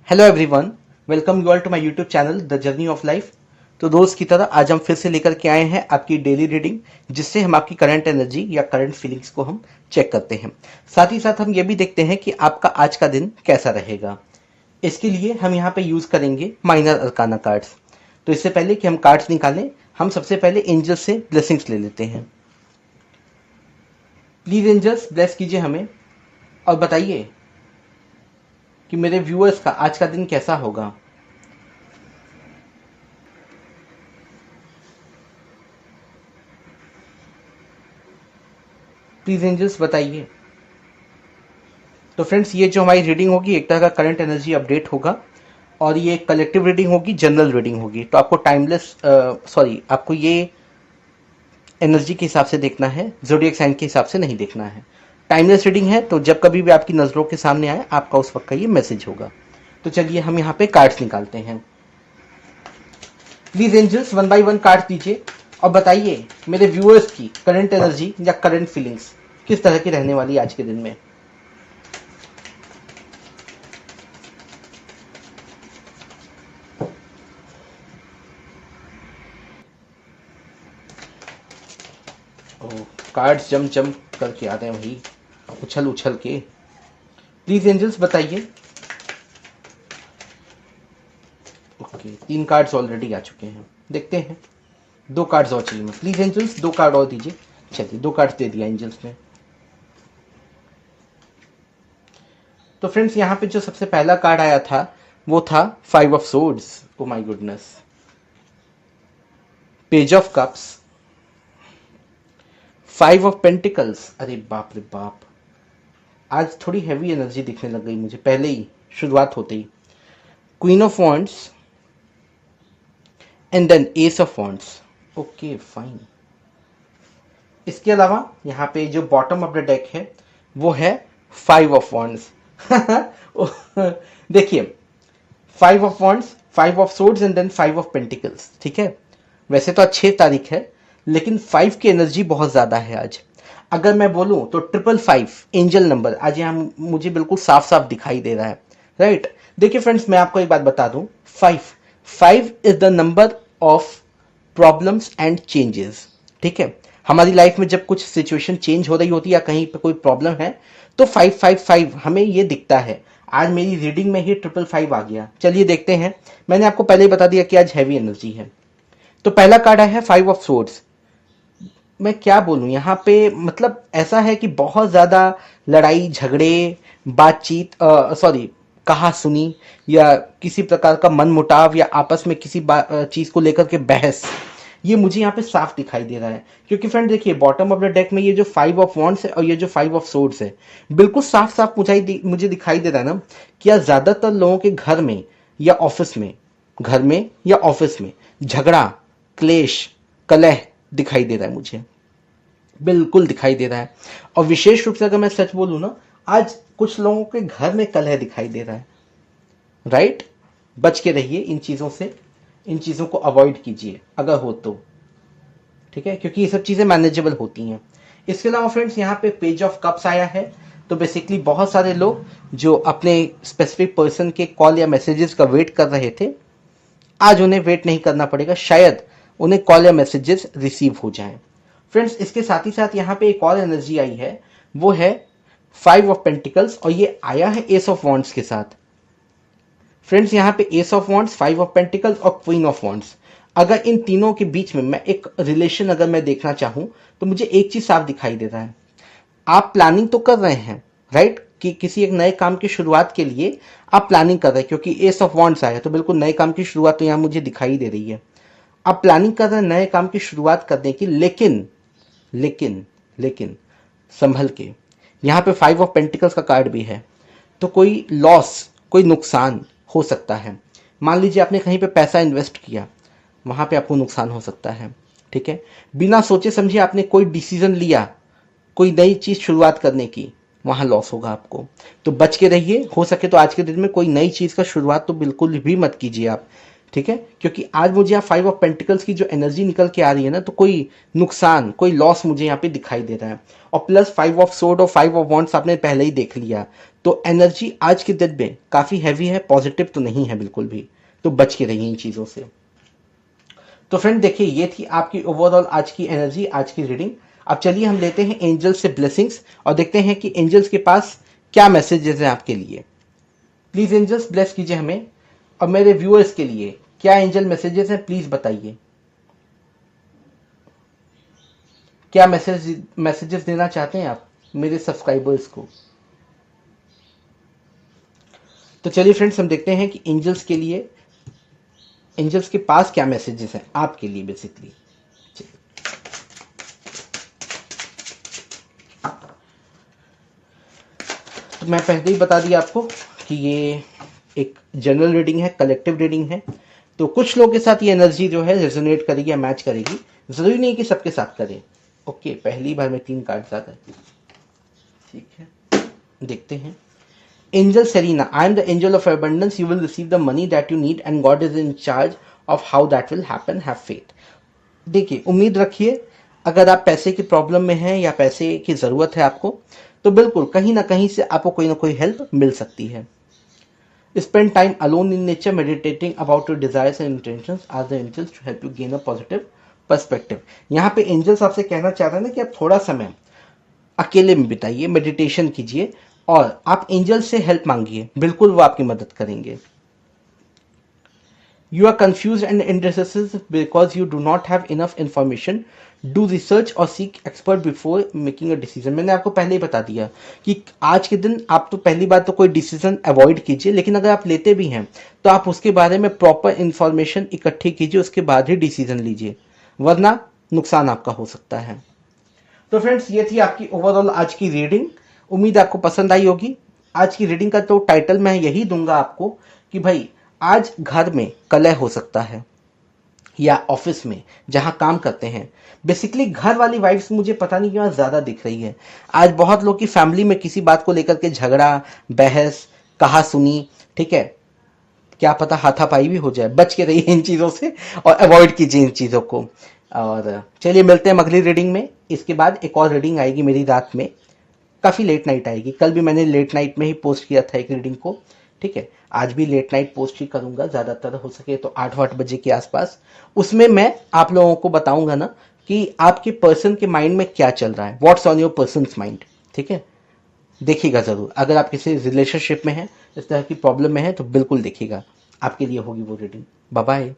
Hello everyone, welcome you all to my YouTube channel the journey of life. तो दोस्त की तरह आज हम फिर से लेकर के आए हैं आपकी डेली रीडिंग, जिससे हम आपकी करंट एनर्जी या करंट फीलिंग्स को हम चेक करते हैं। साथ ही साथ हम ये भी देखते हैं कि आपका आज का दिन कैसा रहेगा। इसके लिए हम यहाँ पे यूज करेंगे माइनर अरकाना कार्ड्स। तो इससे पहले कि हम कार्ड्स निकालें, हम सबसे पहले एंजल्स से ब्लेसिंग्स ले लेते हैं। प्लीज एंजल्स ब्लेस कीजिए हमें और बताइए कि मेरे व्यूअर्स का आज का दिन कैसा होगा। प्लीज एंजल्स बताइए। तो फ्रेंड्स, ये जो हमारी रीडिंग होगी एक तरह का करंट एनर्जी अपडेट होगा और ये कलेक्टिव रीडिंग होगी, जनरल रीडिंग होगी। तो आपको आपको ये एनर्जी के हिसाब से देखना है, ज़ोडिएक साइन के हिसाब से नहीं देखना है। टाइमलेस रीडिंग है, तो जब कभी भी आपकी नज़रों के सामने आए आपका उस वक्त का ये मैसेज होगा। तो चलिए हम यहाँ पे कार्ड्स निकालते हैं। Please angels one by one card दीजिए और बताइए मेरे व्यूअर्स की करंट एनर्जी या करंट फीलिंग्स किस तरह की रहने वाली है आज के दिन में। कार्ड्स जम जम करके आ रहे हैं भाई, उछल उछल के। प्लीज एंजल्स बताइए। ओके, 3 कार्ड्स ऑलरेडी आ चुके हैं, देखते हैं। 2 कार्ड्स और चाहिए। प्लीज एंजल्स 2 कार्ड और दीजिए। चलिए 2 कार्ड्स दे दिया एंजल्स ने। तो फ्रेंड्स, यहाँ पे जो सबसे पहला कार्ड आया था वो था 5 of swords. Oh my goodness. Page of cups, 5 of pentacles. अरे बाप रे बाप, आज थोड़ी हैवी एनर्जी दिखने लग गई मुझे पहले ही शुरुआत होते ही। Queen of wands and then ace of wands. Okay fine. इसके अलावा यहाँ पे जो बॉटम ऑफ द डेक है वो है 5 ऑफ वॉन्ड्स। देखिए, 5 of wands, 5 of swords and then 5 of pentacles. ठीक है, वैसे तो आज 6 तारीख है, लेकिन 5 की एनर्जी बहुत ज़्यादा है आज। अगर मैं बोलूं तो 555 एंजल नंबर आज यहाँ मुझे बिल्कुल साफ साफ दिखाई दे रहा है। राइट। देखिए फ्रेंड्स, मैं आपको एक बात बता दूं, 5 is the number of problems and changes. ठीक है, हमारी लाइफ में जब कुछ सिचुएशन चेंज हो रही होती है या कहीं पे कोई प्रॉब्लम है तो 555 हमें ये दिखता है। आज मेरी रीडिंग में ही 555 आ गया। चलिए देखते हैं। मैंने आपको पहले ही बता दिया कि आज हैवी एनर्जी है। तो पहला कार्ड है 5 ऑफ सोर्ड्स। मैं क्या बोलूं यहाँ पे, मतलब ऐसा है कि बहुत ज़्यादा लड़ाई झगड़े, बातचीत, कहा सुनी या किसी प्रकार का मनमुटाव या आपस में किसी चीज़ को लेकर के बहस, ये मुझे यहाँ पे साफ दिखाई दे रहा है। क्योंकि फ्रेंड देखिए, बॉटम ऑफ द डेक में ये जो 5 ऑफ वॉन्ड्स है और ये जो 5 ऑफ सोर्ड्स है, बिल्कुल साफ साफ मुझे दिखाई दे रहा है ना कि यार ज़्यादातर लोगों के घर में या ऑफिस में, झगड़ा, क्लेश, कलह दिखाई दे रहा है मुझे, बिल्कुल दिखाई दे रहा है। और विशेष रूप से अगर मैं सच बोलूं ना, आज कुछ लोगों के घर में कलह दिखाई दे रहा है। राइट। बच के रहिए इन चीज़ों से, इन चीज़ों को अवॉइड कीजिए अगर हो तो। ठीक है, क्योंकि ये सब चीज़ें मैनेजेबल होती हैं। इसके अलावा फ्रेंड्स, यहाँ पे पेज ऑफ कप्स आया है। तो बेसिकली बहुत सारे लोग जो अपने स्पेसिफिक पर्सन के कॉल या मैसेजेस का वेट कर रहे थे, आज उन्हें वेट नहीं करना पड़ेगा। शायद उन्हें कॉल या मैसेजेस रिसीव हो जाएं। फ्रेंड्स, इसके साथ ही साथ यहाँ पे एक और एनर्जी आई है, वो है 5 ऑफ पेंटिकल्स और ये आया है एस ऑफ वॉन्ड्स के साथ। फ्रेंड्स, यहाँ पे S of wands, 5 of pentacles और क्वीन ऑफ वॉन्ड्स, अगर इन तीनों के बीच में मैं एक रिलेशन अगर मैं देखना चाहूं तो मुझे एक चीज साफ दिखाई दे रहा है। आप प्लानिंग तो कर रहे हैं, राइट, कि किसी एक नए काम की शुरुआत के लिए आप प्लानिंग कर रहे हैं, क्योंकि एस ऑफ वॉन्ड्स आया तो बिल्कुल नए काम की शुरुआत तो यहाँ मुझे दिखाई दे रही है। आप प्लानिंग कर रहे हैं नए काम की शुरुआत करने की, लेकिन लेकिन लेकिन संभल के। यहाँ पे 5 ऑफ पेंटिकल्स का कार्ड भी है, तो कोई लॉस, कोई नुकसान हो सकता है। मान लीजिए आपने कहीं पे पैसा इन्वेस्ट किया, वहाँ पे आपको नुकसान हो सकता है। ठीक है, बिना सोचे समझे आपने कोई डिसीजन लिया कोई नई चीज़ शुरुआत करने की, वहाँ लॉस होगा आपको। तो बच के रहिए। हो सके तो आज के दिन में कोई नई चीज़ का शुरुआत तो बिल्कुल भी मत कीजिए आप, ठीक है, क्योंकि आज मुझे यहाँ 5 ऑफ पेंटिकल्स की जो एनर्जी निकल के आ रही है ना, तो कोई नुकसान, कोई लॉस मुझे यहाँ पे दिखाई दे रहा है। और प्लस 5 ऑफ सोर्ड और 5 ऑफ वॉन्ड्स आपने पहले ही देख लिया, तो एनर्जी आज के दिन में काफी हैवी है, पॉजिटिव तो नहीं है बिल्कुल भी, तो बच के रहिए इन चीजों से। तो फ्रेंड देखिए, ये थी आपकी ओवरऑल आज की एनर्जी, आज की रीडिंग। अब चलिए हम लेते हैं एंजल्स से ब्लेसिंग्स और देखते हैं कि एंजल्स के पास क्या मैसेजेस हैं आपके लिए। प्लीज एंजल्स ब्लेस कीजिए हमें, और मेरे व्यूअर्स के लिए क्या एंजल मैसेजेस हैं प्लीज बताइए। क्या मैसेजेस देना चाहते हैं आप मेरे सब्सक्राइबर्स को। तो चलिए फ्रेंड्स, हम देखते हैं कि एंजल्स के लिए, एंजल्स के पास क्या मैसेजेस हैं आपके लिए बेसिकली। तो मैं पहले ही बता दिया आपको कि ये एक जनरल रीडिंग है, कलेक्टिव रीडिंग है, तो कुछ लोगों के साथ ये एनर्जी जो है रेजोनेट करेगी या मैच करेगी, जरूरी नहीं कि सबके साथ करे। ओके, पहली बार में 3 कार्ड आ गए, ठीक है, देखते हैं। Angel Serena, I am the angel of abundance, you will receive the money that you need and God is in charge of how that will happen, have faith. देखिए, उम्मीद रखिए, अगर आप पैसे की प्रॉब्लम में हैं या पैसे की जरूरत है आपको, तो बिल्कुल कहीं ना कहीं से आपको कोई ना कोई हेल्प मिल सकती है। Spend time alone in nature, meditating about your desires and intentions. Ask the angels to help you gain a positive perspective. यहाँ पे एंजल्स आपसे कहना चाह रहे हैं ना कि आप थोड़ा समय अकेले में बिताइए, मेडिटेशन कीजिए और आप एंजल से हेल्प मांगिए, बिल्कुल वो आपकी मदद करेंगे। You are confused and indecisive because you do not have enough information. Do research or seek expert before making a decision. मैंने आपको पहले ही बता दिया कि आज के दिन आप तो पहली बात तो कोई डिसीजन अवॉइड कीजिए, लेकिन अगर आप लेते भी हैं तो आप उसके बारे में प्रॉपर इंफॉर्मेशन इकट्ठी कीजिए, उसके बाद ही डिसीजन लीजिए, वरना नुकसान आपका हो सकता है। तो फ्रेंड्स, ये थी आपकी ओवरऑल आज की रीडिंग, उम्मीद आपको पसंद आई होगी। आज की रीडिंग का तो टाइटल मैं यही दूंगा आपको कि भाई आज घर में कलह हो सकता है या ऑफिस में जहां काम करते हैं। बेसिकली घर वाली वाइब्स मुझे पता नहीं क्यों ज्यादा दिख रही है। आज बहुत लोग की फैमिली में किसी बात को लेकर के झगड़ा, बहस, कहा सुनी, ठीक है, क्या पता हाथापाई भी हो जाए। बच के रहिए इन चीजों से और अवॉइड कीजिए इन चीजों को। और चलिए मिलते हैं अगली रीडिंग में। इसके बाद एक और रीडिंग आएगी मेरी रात में, काफी लेट नाइट आएगी। कल भी मैंने लेट नाइट में ही पोस्ट किया था एक रीडिंग को, ठीक है, आज भी लेट नाइट पोस्ट ही करूंगा, ज्यादातर हो सके तो 8-8 बजे के आसपास। उसमें मैं आप लोगों को बताऊंगा ना कि आपके पर्सन के माइंड में क्या चल रहा है, what's on your persons mind, ठीक है। देखिएगा जरूर, अगर आप किसी रिलेशनशिप में हैं, इस तरह की प्रॉब्लम में है, तो बिल्कुल देखिएगा, आपके लिए होगी वो रीडिंग। Bye bye.